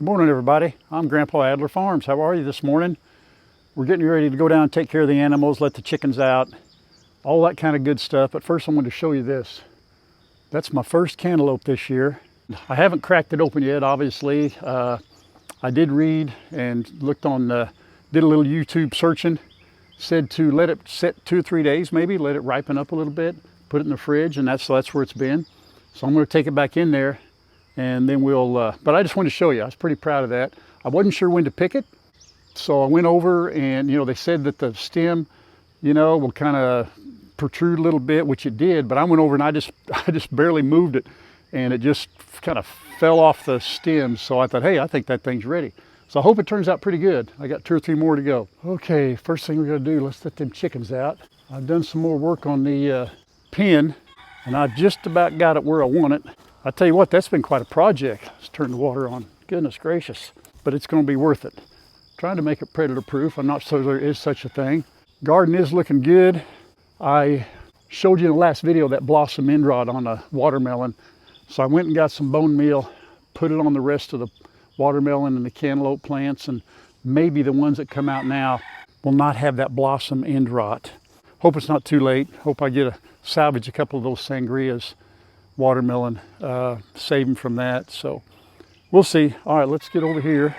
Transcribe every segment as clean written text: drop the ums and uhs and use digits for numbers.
Good morning, everybody. I'm Grandpa Adler Farms. How are you this morning? We're getting ready to go down and take care of the animals, let the chickens out, all that kind of good stuff. But first I wanted to show you this. That's my first cantaloupe this year. I haven't cracked it open yet, obviously. I did read and looked on, did a little YouTube searching. Said to let it sit 2 or 3 days maybe, let it ripen up a little bit, put it in the fridge, and that's where it's been. So I'm going to take it back in there. And then we'll, but I just wanted to show you, I was pretty proud of that. I wasn't sure when to pick it. So I went over and, they said that the stem, will kind of protrude a little bit, which it did, but I went over and I just barely moved it and it just kind of fell off the stem. So I thought, hey, I think that thing's ready. So I hope it turns out pretty good. I got 2 or 3 more to go. Okay, first thing we're gonna do, let's let them chickens out. I've done some more work on the pen and I've just about got it where I want it. I tell you what, that's been quite a project. Let's turn the water on. Goodness gracious. But it's going to be worth it. Trying to make it predator proof. I'm not sure there is such a thing. Garden is looking good. I showed you in the last video that blossom end rot on a watermelon. So I went and got some bone meal, put it on the rest of the watermelon and the cantaloupe plants, and maybe the ones that come out now will not have that blossom end rot. Hope it's not too late. Hope I salvage a couple of those sangrias. Watermelon, save them from that. So we'll see. All right, let's get over here.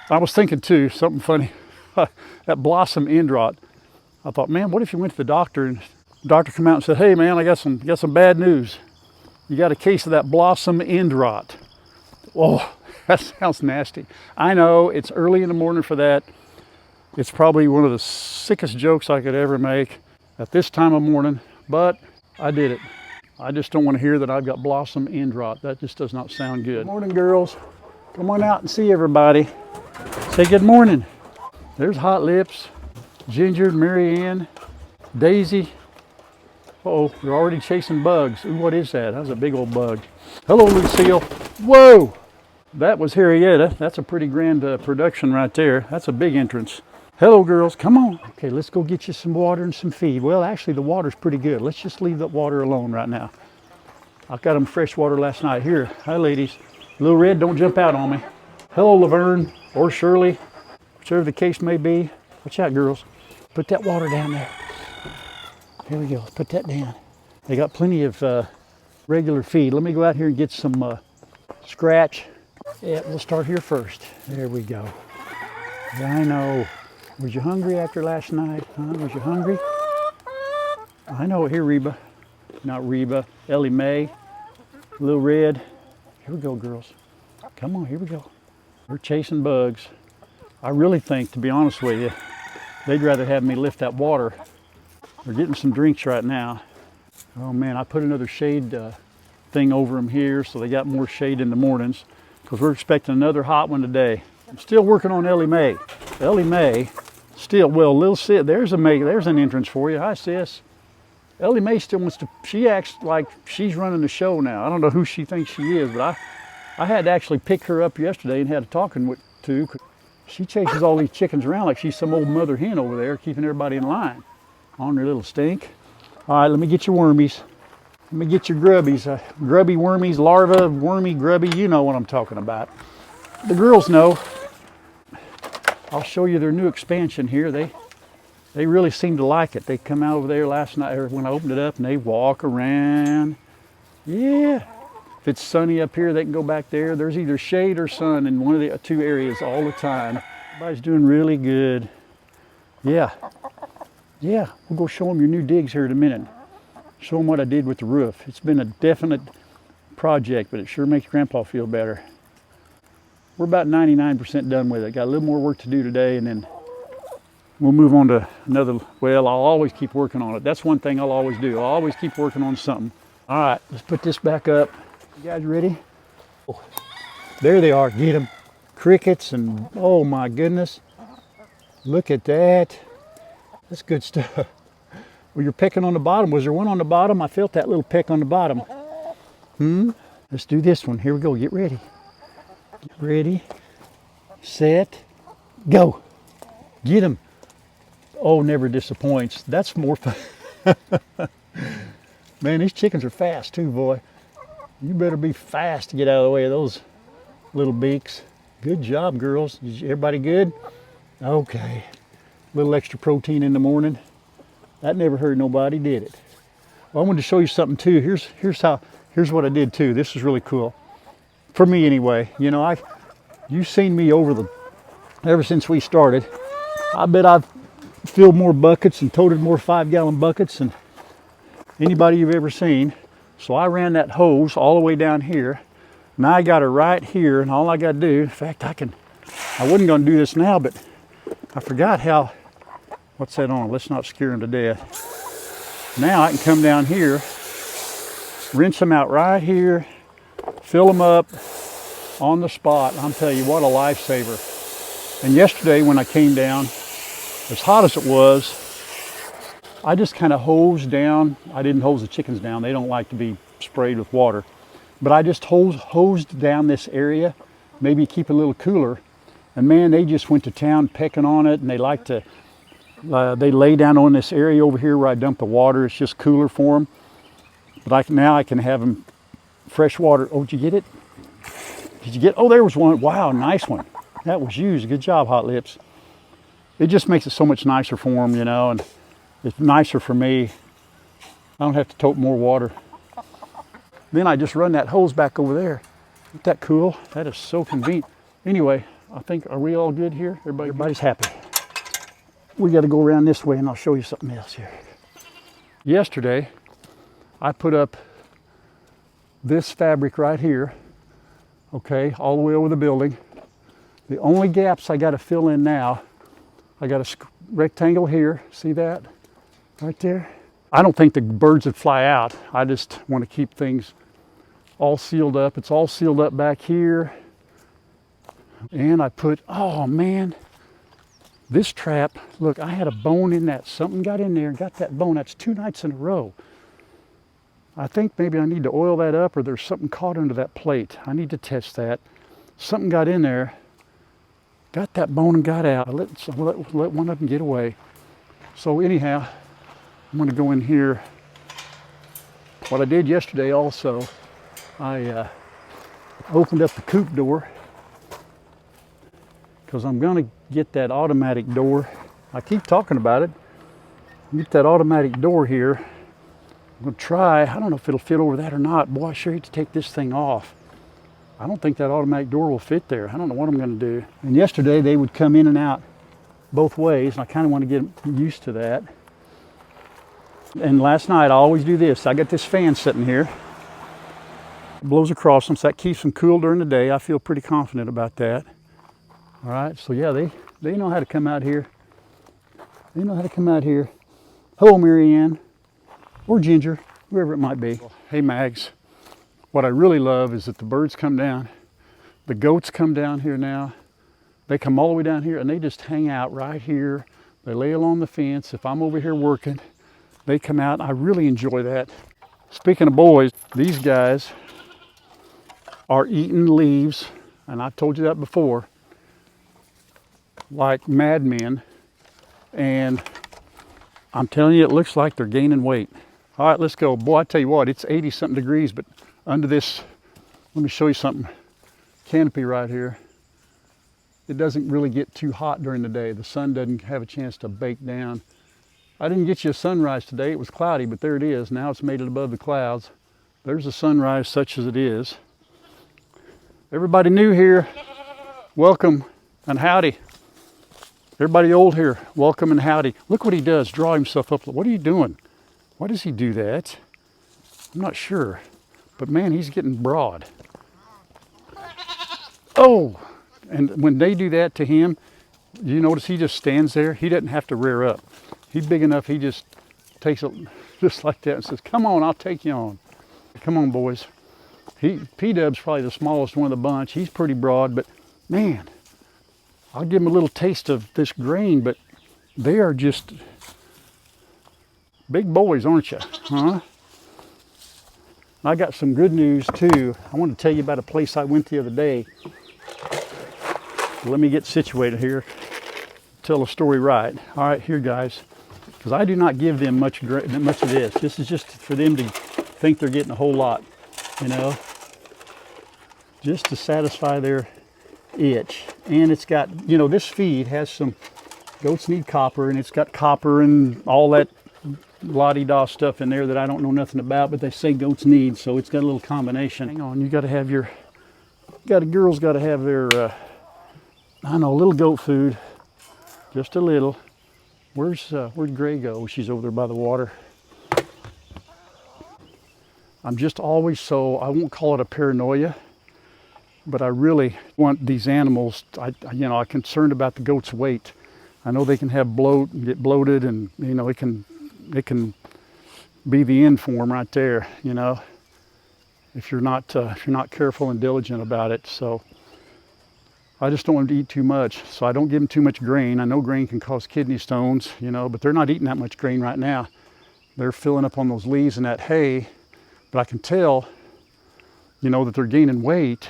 I was thinking too, something funny. That blossom end rot. I thought, man, what if you went to the doctor and the doctor came out and said, hey man, I got some bad news. You got a case of that blossom end rot. Oh, that sounds nasty. I know it's early in the morning for that. It's probably one of the sickest jokes I could ever make at this time of morning, but I did it. I just don't want to hear that I've got blossom end rot. That just does not sound good. Good morning, girls. Come on out and see everybody. Say good morning. There's Hot Lips, Ginger, Mary Ann, Daisy. Uh-oh, they're already chasing bugs. Ooh, what is that? That's a big old bug. Hello, Lucille. Whoa! That was Harrietta. That's a pretty grand production right there. That's a big entrance. Hello, girls. Come on. Okay, let's go get you some water and some feed. Well, actually, the water's pretty good. Let's just leave that water alone right now. I got them fresh water last night. Here, hi, ladies. Little Red, don't jump out on me. Hello, Laverne or Shirley, whichever the case may be. Watch out, girls. Put that water down there. Here we go. Put that down. They got plenty of regular feed. Let me go out here and get some scratch. Yeah, we'll start here first. There we go. I know. Was you hungry after last night? Huh? Was you hungry? I know. Here, Reba. Not Reba. Ellie Mae. Little Red. Here we go, girls. Come on, here we go. We're chasing bugs. I really think, to be honest with you, they'd rather have me lift that water. They're getting some drinks right now. Oh man, I put another shade thing over them here so they got more shade in the mornings because we're expecting another hot one today. I'm still working on Ellie Mae. Ellie Mae, still, well, Lil Sid, there's an entrance for you. Hi, sis. Ellie Mae still wants to, she acts like she's running the show now. I don't know who she thinks she is, but I had to actually pick her up yesterday and had a talking to. She chases all these chickens around like she's some old mother hen over there, keeping everybody in line on their little stink. All right, let me get your wormies. Let me get your grubbies. Grubby wormies, larva, wormy, grubby, you know what I'm talking about. The girls know. I'll show you their new expansion here. They really seem to like it. They come out over there last night or when I opened it up and they walk around. Yeah. If it's sunny up here, they can go back there. There's either shade or sun in one of the 2 areas all the time. Everybody's doing really good. Yeah. Yeah, we'll go show them your new digs here in a minute. Show them what I did with the roof. It's been a definite project, but it sure makes Grandpa feel better. We're about 99% done with it. Got a little more work to do today and then we'll move on to another. Well, I'll always keep working on it. That's one thing I'll always do. I'll always keep working on something. All right, let's put this back up. You guys ready? Oh, there they are, get them. Crickets and oh my goodness. Look at that. That's good stuff. Well, you're pecking on the bottom. Was there one on the bottom? I felt that little peck on the bottom. Let's do this one. Here we go, get ready. Get ready, set, go. Get him. Oh, never disappoints. That's more fun. Man, these chickens are fast too, boy. You better be fast to get out of the way of those little beaks. Good job, girls. Everybody good? Okay. A little extra protein in the morning. That never hurt nobody, did it? Well, I wanted to show you something too. Here's what I did too. This is really cool. For me anyway. You know, you've seen me ever since we started. I bet I've filled more buckets and toted more 5-gallon buckets than anybody you've ever seen. So I ran that hose all the way down here. Now I got her right here, and all I got to do, in fact, I wasn't going to do this now, but I forgot what's that on? Let's not scare them to death. Now I can come down here, rinse them out right here, fill them up on the spot. I'm telling you, what a lifesaver. And yesterday when I came down, as hot as it was, I just kind of hosed down. I didn't hose the chickens down. They don't like to be sprayed with water. But I just hosed down this area, maybe keep it a little cooler. And man, they just went to town pecking on it, and they like to, they lay down on this area over here where I dump the water. It's just cooler for them. But now I can have them fresh water. Oh, did you get it? Did you get, oh, there was one. Wow, nice one. That was used. Good job, Hot Lips. It just makes it so much nicer for them, you know, and it's nicer for me. I don't have to tote more water. Then I just run that hose back over there. Isn't that cool? That is so convenient. Anyway, I think, are we all good here? Everybody's happy. We got to go around this way and I'll show you something else here. Yesterday, I put up this fabric right here, okay, all the way over the building. The only gaps I got to fill in now, I got a rectangle here. See that? Right there. I don't think the birds would fly out. I just want to keep things all sealed up. It's all sealed up back here. And I put, oh man, this trap, look, I had a bone in that. Something got in there and got that bone. That's 2 nights in a row. I think maybe I need to oil that up, or there's something caught under that plate. I need to test that. Something got in there, got that bone and got out. I let one of them get away. So anyhow, I'm going to go in here. What I did yesterday also, I opened up the coop door, because I'm going to get that automatic door. I keep talking about it. Get that automatic door here. I'm going to try. I don't know if it'll fit over that or not. Boy, I sure hate to take this thing off. I don't think that automatic door will fit there. I don't know what I'm going to do. And yesterday they would come in and out both ways, and I kind of want to get used to that. And last night I always do this. I got this fan sitting here. It blows across them, so that keeps them cool during the day. I feel pretty confident about that. All right, so yeah, they know how to come out here. They know how to come out here. Hello, Lea Ann, or Ginger, whoever it might be. Hey, Mags. What I really love is that the birds come down. The goats come down here now. They come all the way down here, and they just hang out right here. They lay along the fence. If I'm over here working, they come out. I really enjoy that. Speaking of boys, these guys are eating leaves, and I've told you that before, like madmen. And I'm telling you, it looks like they're gaining weight. All right, let's go. Boy, I tell you what, it's 80-something degrees, but under this, let me show you something, canopy right here. It doesn't really get too hot during the day. The sun doesn't have a chance to bake down. I didn't get you a sunrise today. It was cloudy, but there it is. Now it's made it above the clouds. There's a sunrise such as it is. Everybody new here, welcome and howdy. Everybody old here, welcome and howdy. Look what he does, draw himself up. What are you doing? Why does he do that? I'm not sure, but man, he's getting broad. Oh, and when they do that to him, you notice he just stands there. He doesn't have to rear up. He's big enough, he just takes it just like that and says, come on, I'll take you on. Come on, boys. P-Dub's probably the smallest one of the bunch. He's pretty broad, but man, I'll give him a little taste of this grain, but they are just big boys, aren't you? Huh? I got some good news too. I want to tell you about a place I went the other day. Let me get situated here. Tell the story right. All right, here, guys. Because I do not give them much of this. This is just for them to think they're getting a whole lot, you know, just to satisfy their itch. And it's got, you know, this feed has some, goats need copper, and it's got copper and all that la-di-da stuff in there that I don't know nothing about, but they say goats need, so it's got a little combination. Hang on, you got to have your, girls got to have their, I don't know, a little goat food, just a little. Where'd Gray go? She's over there by the water. I'm just always so, I won't call it a paranoia, but I really want these animals, you know, I'm concerned about the goat's weight. I know they can have bloat and get bloated, and, you know, it can be the end for them right there, you know, if you're not careful and diligent about it. So I just don't want them to eat too much, so I don't give them too much grain. I know grain can cause kidney stones, you know, but they're not eating that much grain right now. They're filling up on those leaves and that hay, but I can tell, you know, that they're gaining weight.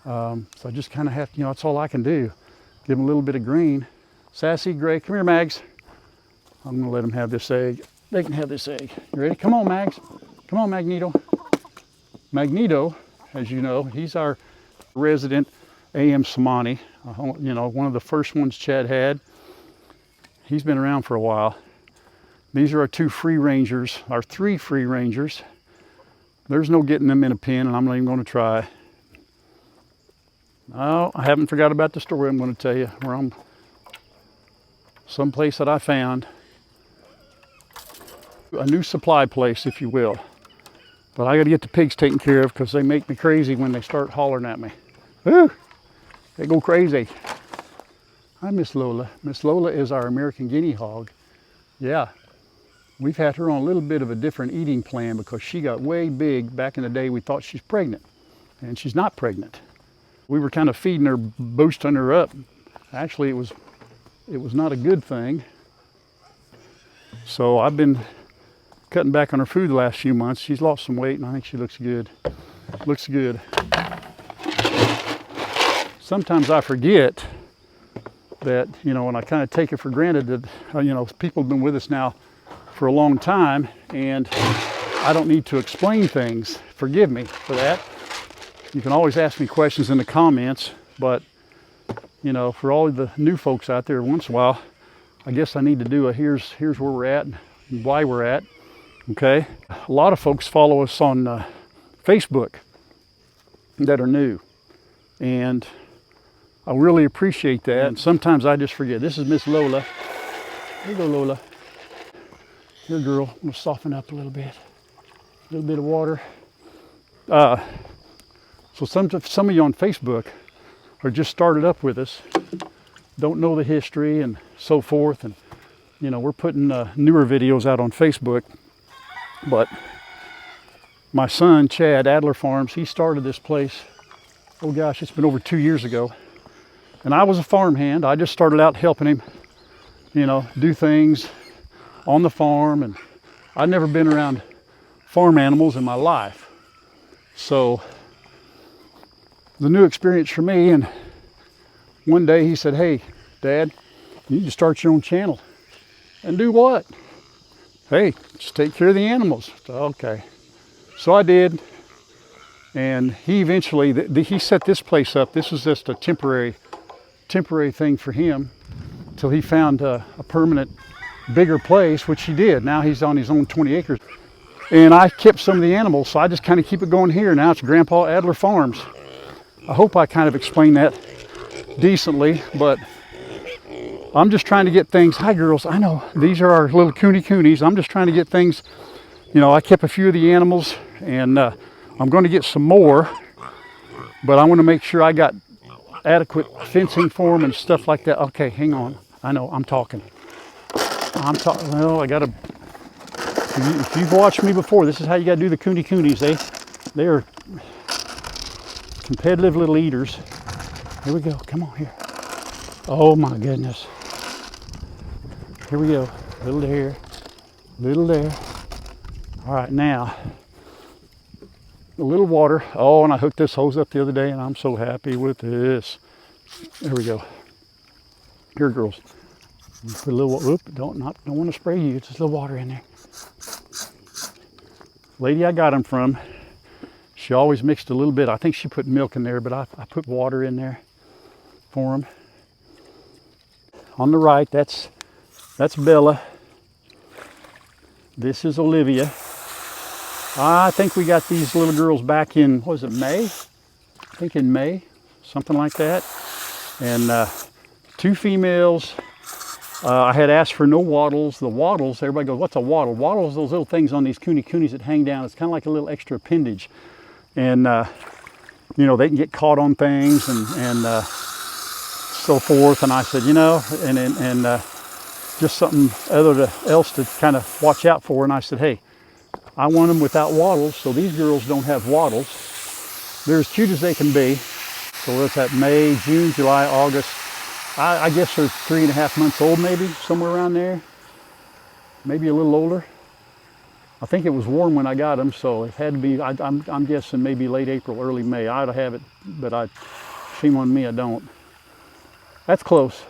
So I just kind of have to, you know, that's all I can do. Give them a little bit of grain. Sassy, Gray, come here, Mags. I'm gonna let them have this egg. They can have this egg. You ready? Come on, Mags. Come on, Magneto. Magneto, as you know, he's our resident AM Samani, you know, one of the first ones Chad had. He's been around for a while. These are our two free rangers, our three free rangers. There's no getting them in a pen, and I'm not even going to try. Oh, I haven't forgot about the story I'm going to tell you. We're on someplace that I found, a new supply place, if you will. But I got to get the pigs taken care of because they make me crazy when they start hollering at me. Woo! They go crazy. Hi, Miss Lola. Miss Lola is our American guinea hog. Yeah, we've had her on a little bit of a different eating plan because she got way big. Back in the day, we thought she's pregnant, and she's not pregnant. We were kind of feeding her, boosting her up. Actually, it was not a good thing. So I've been cutting back on her food the last few months. She's lost some weight, and I think she looks good. Looks good. Sometimes I forget that, you know, and I kind of take it for granted that, you know, people have been with us now for a long time, and I don't need to explain things. Forgive me for that. You can always ask me questions in the comments, but, you know, for all of the new folks out there, once in a while, I guess I need to do a here's where we're at and why we're at. Okay? A lot of folks follow us on Facebook that are new, and I really appreciate that. And sometimes I just forget. This is Miss Lola. Here you go, Lola. Here, girl. I'm gonna soften up a little bit. A little bit of water. So some of you on Facebook are just started up with us, don't know the history and so forth. And, you know, we're putting newer videos out on Facebook. But my son, Chad, Adler Farms, he started this place, oh gosh, it's been over 2 years ago. And I was a farmhand. I just started out helping him, you know, do things on the farm. And I'd never been around farm animals in my life. So the new experience for me. And one day he said, hey, Dad, you need to start your own channel. And do what? Hey, just take care of the animals. So, okay. So I did. And he eventually, he set this place up. This was just a temporary thing for him till he found a permanent bigger place, which he did. Now he's on his own 20 acres. And I kept some of the animals, so I just kind of keep it going here. Now it's Grandpa Adler Farms. I hope I kind of explained that decently, but I'm just trying to get things. Hi, girls. I know these are our little coonies. I'm just trying to get things, you know, I kept a few of the animals, and I'm going to get some more, but I want to make sure I got adequate fencing for them and stuff like that. Okay, hang on. I know, I'm talking. Well, I got to, if you've watched me before, this is how you got to do the coonies. They are competitive little eaters. Here we go. Come on here. Oh my goodness. Here we go. Little there. Little there. All right, now a little water. Oh, and I hooked this hose up the other day, and I'm so happy with this. There we go. Here, girls. Put a little. Whoop! Don't want to spray you. Just a little water in there. Lady I got them from, she always mixed a little bit. I think she put milk in there, but I put water in there. for them. On the right, that's Bella. This is Olivia. I think we got these little girls back in, what was it, May? I think in May, something like that. And 2 females. I had asked for no wattles. The wattles, everybody goes, what's a wattle? Wattles, those little things on these coonies that hang down. It's kind of like a little extra appendage. And, you know, they can get caught on things and so forth. And I said, you know, and just something else to kind of watch out for. And I said, hey, I want them without wattles, so these girls don't have wattles. They're as cute as they can be. So what's that, May, June, July, August. I guess they're 3.5 months old, maybe, somewhere around there. Maybe a little older. I think it was warm when I got them, so it had to be, I'm guessing maybe late April, early May. I ought to have it, but shame on me, I don't. That's close,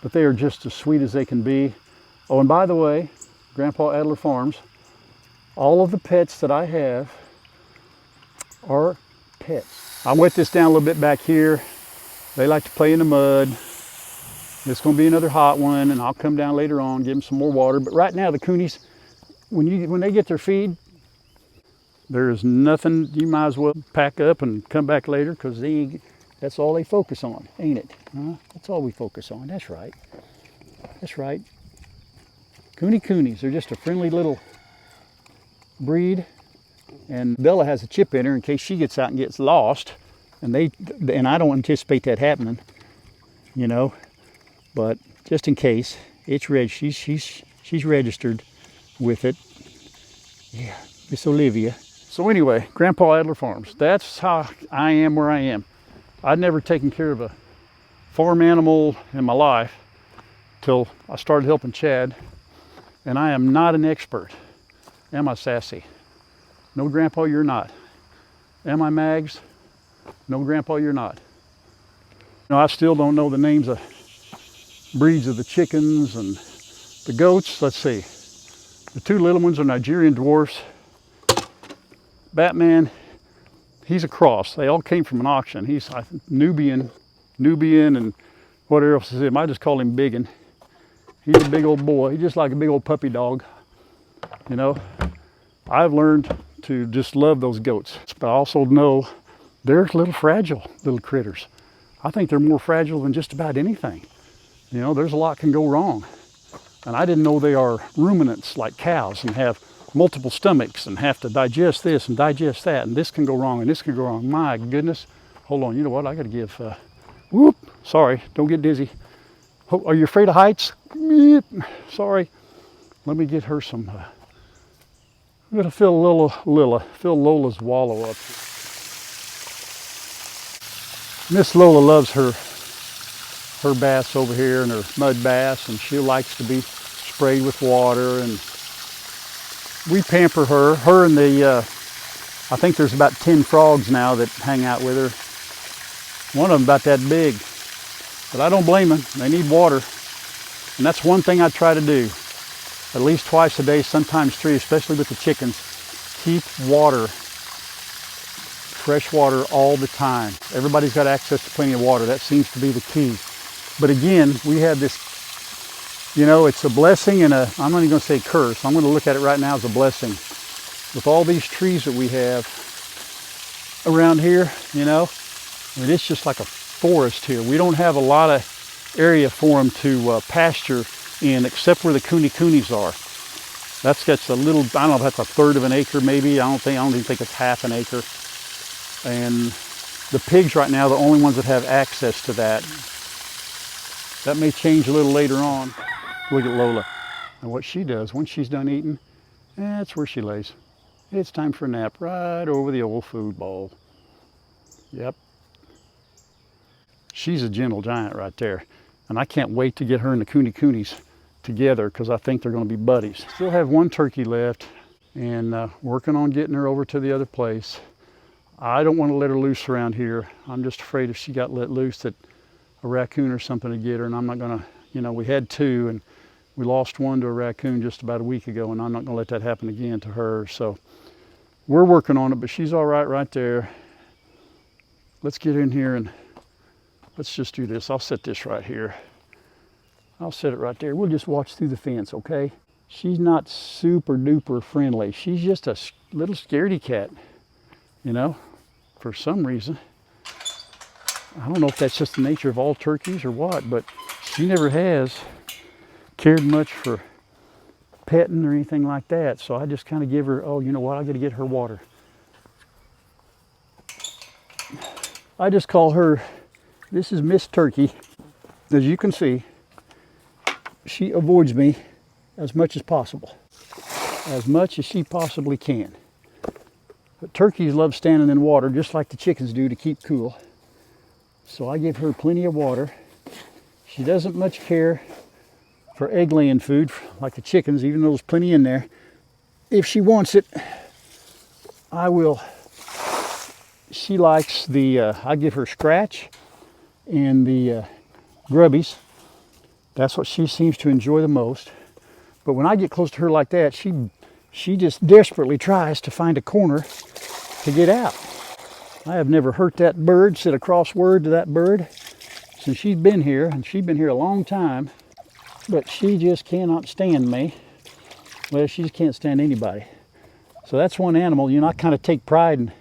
but they are just as sweet as they can be. Oh, and by the way, Grandpa Adler Farms, all of the pets that I have are pets. I wet this down a little bit back here. They like to play in the mud. It's going to be another hot one, and I'll come down later on, give them some more water. But right now, the coonies, when they get their feed, there is nothing. You might as well pack up and come back later, because that's all they focus on, ain't it? Huh? That's all we focus on. That's right. That's right. Coonies, they're just a friendly little breed, and Bella has a chip in her in case she gets out and gets lost, and I don't anticipate that happening, you know, but just in case, it's red. She's registered with it. Yeah, Miss Olivia. So anyway, Grandpa Adler Farms. That's how I am where I am. I'd never taken care of a farm animal in my life till I started helping Chad, and I am not an expert. Am I, Sassy? No, Grandpa, you're not. Am I, Mags? No, Grandpa, you're not. No, I still don't know the names of breeds of the chickens and the goats. Let's see. The 2 little ones are Nigerian dwarfs. Batman, he's a cross. They all came from an auction. He's Nubian, and what else is him? I just call him Biggin. He's a big old boy. He's just like a big old puppy dog. You know, I've learned to just love those goats, but I also know they're little fragile little critters. I think they're more fragile than just about anything. You know, there's a lot can go wrong. And I didn't know they are ruminants like cows and have multiple stomachs and have to digest this and digest that, and this can go wrong and this can go wrong. My goodness. Hold on, you know what? I gotta give, whoop, sorry, don't get dizzy. Are you afraid of heights? Sorry. Let me get her some, I'm gonna fill Lola's wallow up. Miss Lola loves her bass over here and her mud bass, and she likes to be sprayed with water, and we pamper her and I think there's about 10 frogs now that hang out with her. One of them about that big, but I don't blame them. They need water, and that's one thing I try to do. At least twice a day, sometimes 3, especially with the chickens. Keep water, fresh water all the time. Everybody's got access to plenty of water. That seems to be the key. But again, we have this, you know, it's a blessing and I'm not even going to say curse. I'm going to look at it right now as a blessing. With all these trees that we have around here, you know, I mean, it's just like a forest here. We don't have a lot of area for them to pasture in, except where the coonies are. That's a little, I don't know if that's 1/3 of an acre maybe. I don't even think it's half an acre. And the pigs right now are the only ones that have access to that. That may change a little later on. Look at Lola. And what she does, once she's done eating, that's where she lays. It's time for a nap right over the old food bowl. Yep. She's a gentle giant right there. And I can't wait to get her and the coonies together, because I think they're going to be buddies. Still have 1 turkey left, and working on getting her over to the other place. I don't want to let her loose around here. I'm just afraid if she got let loose that a raccoon or something would get her, and I'm not going to, you know, we had 2 and we lost 1 to a raccoon just about a week ago, and I'm not going to let that happen again to her. So we're working on it, but she's all right there. Let's get in here and let's just do this. I'll set this right here. I'll set it right there. We'll just watch through the fence, okay? She's not super duper friendly. She's just a little scaredy cat, you know, for some reason. I don't know if that's just the nature of all turkeys or what, but she never has cared much for petting or anything like that. So I just kind of give her, oh, you know what, I got to get her water. I just call her, this is Miss Turkey. As you can see, she avoids me as much as possible, as much as she possibly can. But turkeys love standing in water just like the chickens do to keep cool. So I give her plenty of water. She doesn't much care for egg laying food like the chickens, even though there's plenty in there. If she wants it, I will. She likes the, I give her scratch and the grubbies. That's what she seems to enjoy the most. But when I get close to her like that, she just desperately tries to find a corner to get out. I have never hurt that bird, said a cross word to that bird since she's been here, and she's been here a long time, but she just cannot stand me. Well, she just can't stand anybody. So that's one animal, you know, I kind of take pride in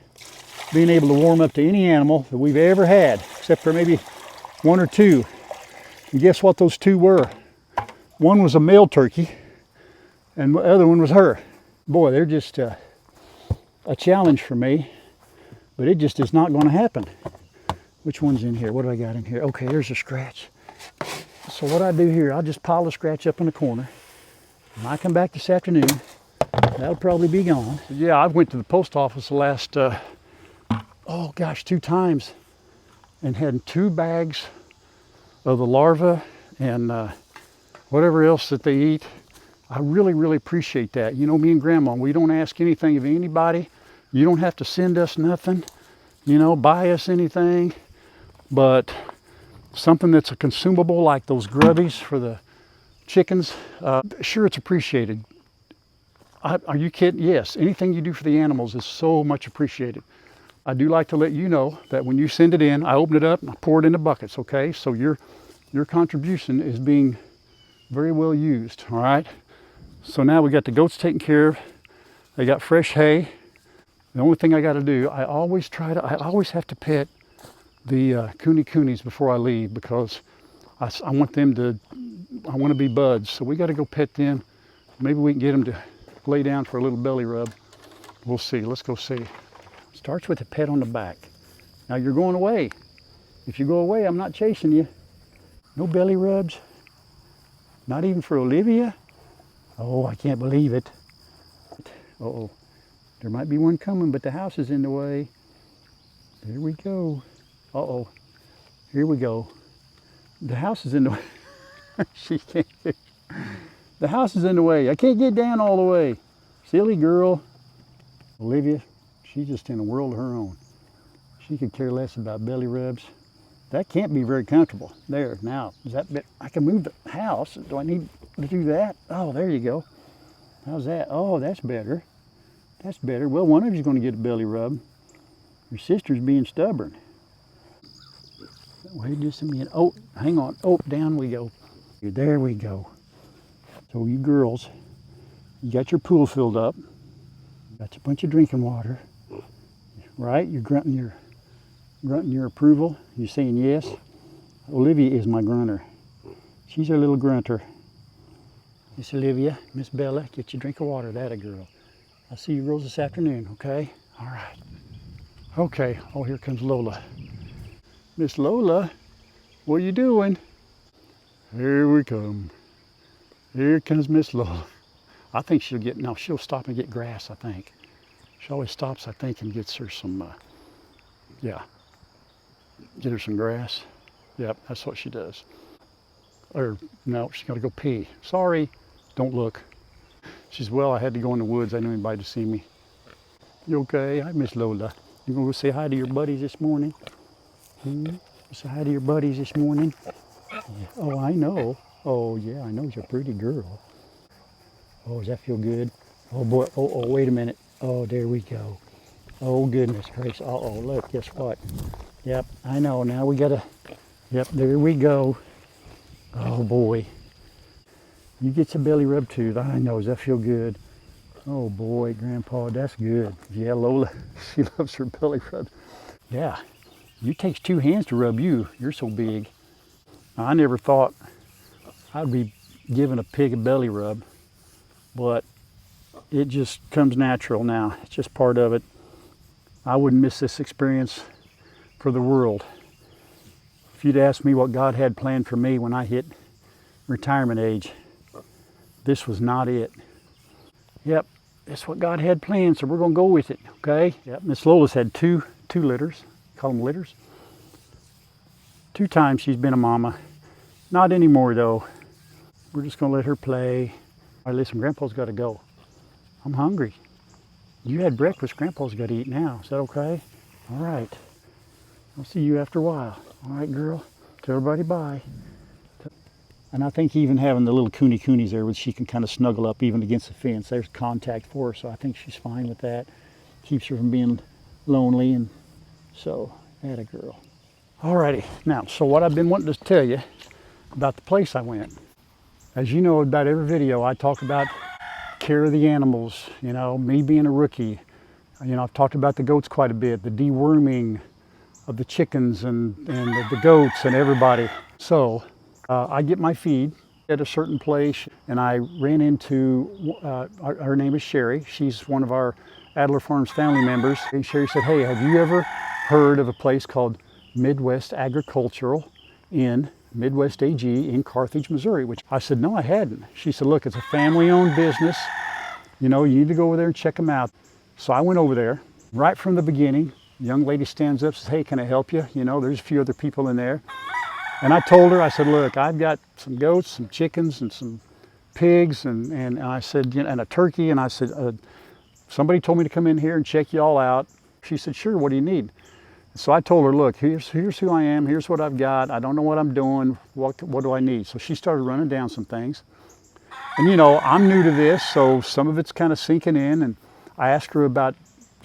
being able to warm up to any animal that we've ever had, except for maybe one or two. And guess what those two were? One was a male turkey, and the other one was her. Boy, they're just a challenge for me, but it just is not going to happen. Which one's in here? What do I got in here? Okay, there's a scratch. So what I do here, I'll just pile the scratch up in the corner. When I come back this afternoon, that'll probably be gone. Yeah, I went to the post office the last, 2 times, and had 2 bags of the larvae and whatever else that they eat. I really, really appreciate that. You know, me and Grandma, we don't ask anything of anybody. You don't have to send us nothing, you know, buy us anything, but something that's a consumable like those grubbies for the chickens, sure, it's appreciated. Are you kidding? Yes, anything you do for the animals is so much appreciated. I do like to let you know that when you send it in, I open it up and I pour it into buckets, okay? So your contribution is being very well used, all right? So now we got the goats taken care of. They got fresh hay. The only thing I got to do, I always have to pet the coonies before I leave, because I want to be buds. So we got to go pet them. Maybe we can get them to lay down for a little belly rub. We'll see. Let's go see. Starts with a pet on the back. Now you're going away. If you go away, I'm not chasing you. No belly rubs. Not even for Olivia. Oh, I can't believe it. Uh-oh. There might be one coming, but the house is in the way. There we go. Uh-oh. Here we go. The house is in the way. She can't. The house is in the way. I can't get down all the way. Silly girl. Olivia, she's just in a world of her own. She could care less about belly rubs. That can't be very comfortable. There, now, is that bit? I can move the house. Do I need to do that? Oh, there you go. How's that? Oh, that's better. That's better. Well, one of you's going to get a belly rub. Your sister's being stubborn. Wait just a minute. Oh, hang on. Oh, down we go. There we go. So you girls, you got your pool filled up. Got a bunch of drinking water. Right? You're grunting your approval. You're saying yes. Olivia is my grunter. She's our little grunter. Miss Olivia, Miss Bella, get your drink of water. That a girl. I'll see you girls this afternoon, okay? All right. Okay. Oh, here comes Lola. Miss Lola, what are you doing? Here we come. Here comes Miss Lola. I think she'll stop and get grass, I think. She always stops, I think, and gets her some, get her some grass. Yep, that's what she does. Or, no, she's got to go pee. Sorry, don't look. She says, well, I had to go in the woods. I didn't invite to see me. You okay? Hi, Miss Lola. You gonna go say hi to your buddies this morning? Say hi to your buddies this morning? Yeah. Oh, I know. Oh, yeah, I know you're a pretty girl. Oh, does that feel good? Oh, boy. Oh, wait a minute. Oh, there we go. Oh, goodness gracious. Uh-oh, look, guess what? Yep, I know. Now we gotta Yep, there we go. Oh boy. You get your belly rub too. I know, does that feel good? Oh boy, Grandpa, that's good. Yeah, Lola, she loves her belly rub. Yeah, it takes 2 hands to rub you. You're so big. Now, I never thought I'd be giving a pig a belly rub, but it just comes natural now. It's just part of it. I wouldn't miss this experience for the world. If you'd asked me what God had planned for me when I hit retirement age, this was not it. Yep, that's what God had planned, so we're gonna go with it, okay? Yep, Miss Lola's had two litters, call them litters. 2 times she's been a mama. Not anymore though. We're just gonna let her play. All right, listen, Grandpa's gotta go. I'm hungry. You had breakfast, Grandpa's gotta eat now. Is that okay? All right. I'll see you after a while. All right, girl. Tell everybody bye. And I think even having the little coonies there, where she can kind of snuggle up even against the fence, there's contact for her, so I think she's fine with that. Keeps her from being lonely, and so, atta girl. Alrighty, now, so what I've been wanting to tell you about the place I went. As you know, about every video, I talk about care of the animals, you know, me being a rookie. You know, I've talked about the goats quite a bit, the deworming of the chickens and the goats and everybody. So, I get my feed at a certain place, and I ran into, her name is Sherry. She's one of our Adler Farms family members. And Sherry said, hey, have you ever heard of a place called Midwest Agricultural in Midwest AG in Carthage, Missouri? Which I said, no, I hadn't. She said, look, it's a family-owned business. You know, you need to go over there and check them out. So I went over there. Right from the beginning, the young lady stands up and says, hey, can I help you? You know, there's a few other people in there. And I told her, I said, look, I've got some goats, some chickens, and some pigs, and I said, you know, and a turkey. And I said, somebody told me to come in here and check you all out. She said, sure, what do you need? So I told her, look, here's who I am, here's what I've got. I don't know what I'm doing, what do I need? So she started running down some things. And you know, I'm new to this, so some of it's kind of sinking in. And I asked her about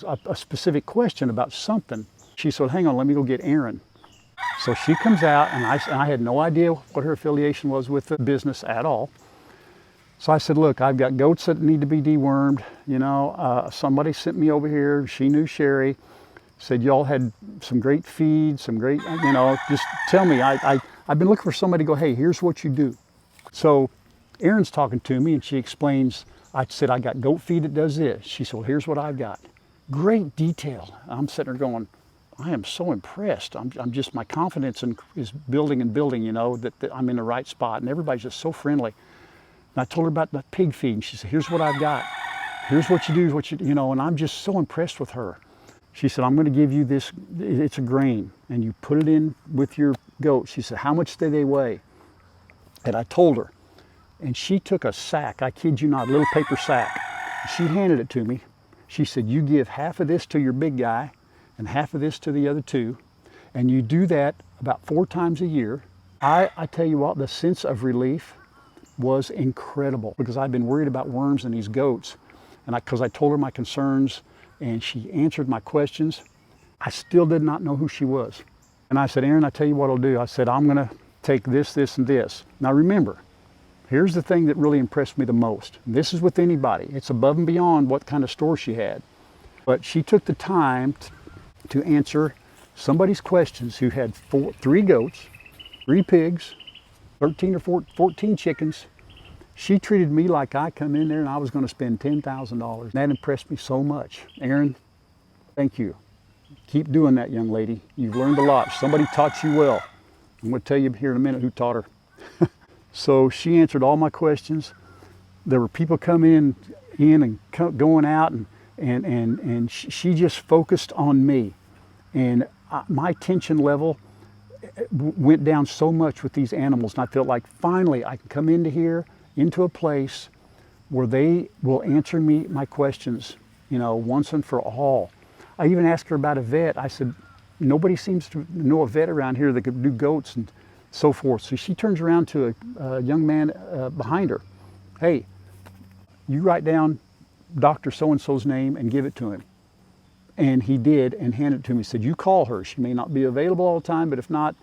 a specific question about something. She said, hang on, let me go get Erin. So she comes out, and I had no idea what her affiliation was with the business at all. So I said, look, I've got goats that need to be dewormed. You know, somebody sent me over here. She knew Sherry. Said y'all had some great feed, some great, you know, just tell me. I've been looking for somebody to go, hey, here's what you do. So Erin's talking to me, and she explains, I said, I got goat feed that does this. She said, well, here's what I've got. Great detail. I'm sitting there going, I am so impressed. I'm just, my confidence is building and building, you know, that I'm in the right spot, and everybody's just so friendly. And I told her about the pig feed, and she said, here's what I've got. Here's what you do, you know, and I'm just so impressed with her. She said, I'm going to give you this, it's a grain, and you put it in with your goat. She said, how much do they weigh? And I told her, and she took a sack, I kid you not, a little paper sack. She handed it to me. She said, you give half of this to your big guy, and half of this to the other 2, and you do that about 4 times a year. I tell you what, the sense of relief was incredible, because I've been worried about worms in these goats, and because I told her my concerns, and she answered my questions. I still did not know who she was. And I said, Erin, I tell you what I'll do. I said, I'm gonna take this, this, and this. Now remember, here's the thing that really impressed me the most. And this is with anybody. It's above and beyond what kind of store she had. But she took the time to answer somebody's questions who had 3 goats, 3 pigs, 13 or 14 chickens. She treated me like I come in there and I was going to spend $10,000. That impressed me so much. Erin, thank you. Keep doing that, young lady. You've learned a lot. Somebody taught you well. I'm going to tell you here in a minute who taught her. So she answered all my questions. There were people coming in and going out, and she just focused on me. And my tension level went down so much with these animals, and I felt like finally I can come into a place where they will answer me my questions, you know, once and for all. I even asked her about a vet. I said, nobody seems to know a vet around here that could do goats and so forth. So she turns around to a young man behind her. Hey, you write down Dr. So-and-so's name and give it to him. And he did, and handed it to me. He said, you call her. She may not be available all the time, but if not,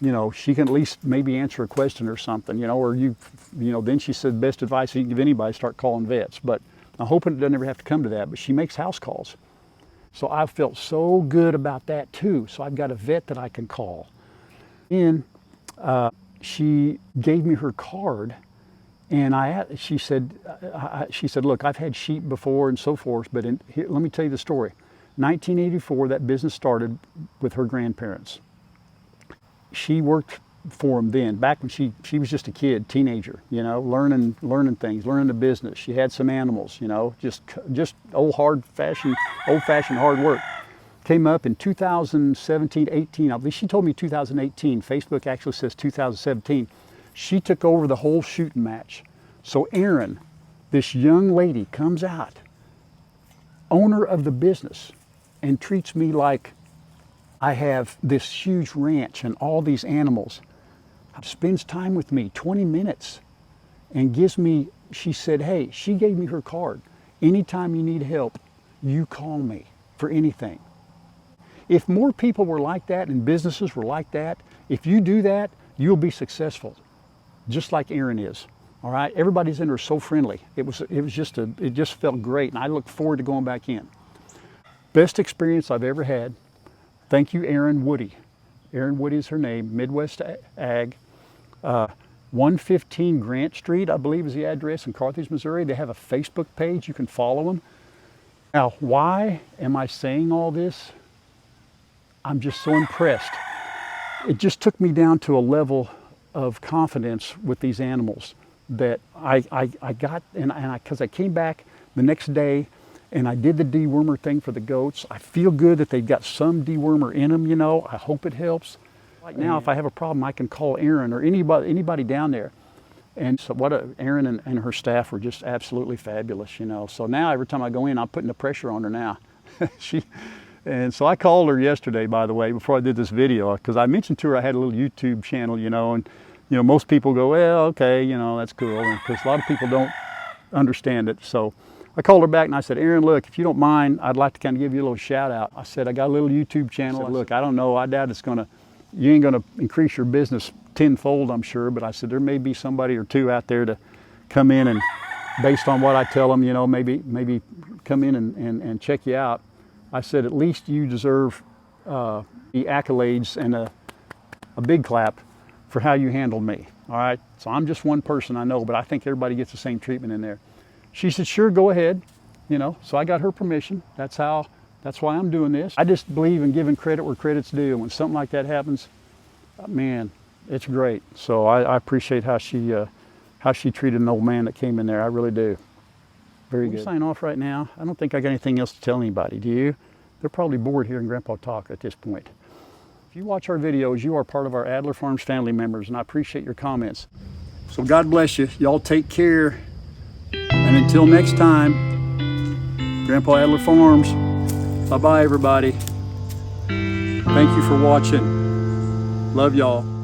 you know, she can at least maybe answer a question or something, you know, or then she said best advice you can give anybody, start calling vets. But I'm hoping it doesn't ever have to come to that, but she makes house calls. So I felt so good about that too. So I've got a vet that I can call. And she gave me her card, and she said, look, I've had sheep before and so forth, but here, let me tell you the story. 1984, that business started with her grandparents. She worked for them then, back when she was just a kid, teenager, you know, learning things, learning the business. She had some animals, you know, just old-fashioned hard work. Came up in 2017, 18, I believe she told me 2018. Facebook actually says 2017. She took over the whole shooting match. So Erin, this young lady, comes out, owner of the business, and treats me like I have this huge ranch and all these animals. Spends time with me, 20 minutes, and gives me, she said, hey, she gave me her card. Anytime you need help, you call me for anything. If more people were like that and businesses were like that, if you do that, you'll be successful, just like Erin is. All right, everybody's in her so friendly. It just felt great, and I look forward to going back in. Best experience I've ever had. Thank you, Erin Woody. Erin Woody is her name, Midwest Ag. 115 Grant Street, I believe is the address in Carthage, Missouri. They have a Facebook page. You can follow them. Now, why am I saying all this? I'm just so impressed. It just took me down to a level of confidence with these animals that I got, because I came back the next day and I did the dewormer thing for the goats. I feel good that they've got some dewormer in them, you know. I hope it helps. Right now, if I have a problem, I can call Erin or anybody down there. And so Erin and her staff were just absolutely fabulous, you know. So now every time I go in, I'm putting the pressure on her now. And so I called her yesterday, by the way, before I did this video, because I mentioned to her I had a little YouTube channel, you know, and, you know, most people go, well, okay, you know, that's cool, because a lot of people don't understand it. So I called her back and I said, Erin, look, if you don't mind, I'd like to kind of give you a little shout out. I said, I got a little YouTube channel. I said, look, I don't know, I doubt you ain't gonna increase your business tenfold, I'm sure, but I said, there may be somebody or two out there to come in and, based on what I tell them, you know, maybe come in and check you out. I said, at least you deserve the accolades and a big clap for how you handled me, all right? So I'm just one person, I know, but I think everybody gets the same treatment in there. She said, sure, go ahead, you know, so I got her permission. That's why I'm doing this. I just believe in giving credit where credit's due, and when something like that happens, man, it's great. So I appreciate how she treated an old man that came in there, I really do. Very good. We'll sign off right now. I don't think I got anything else to tell anybody, do you? They're probably bored hearing Grandpa talk at this point. If you watch our videos, you are part of our Adler Farms family members, and I appreciate your comments. So God bless you. Y'all take care. And until next time, Grandpa Adler Farms. Bye-bye, everybody. Thank you for watching. Love y'all.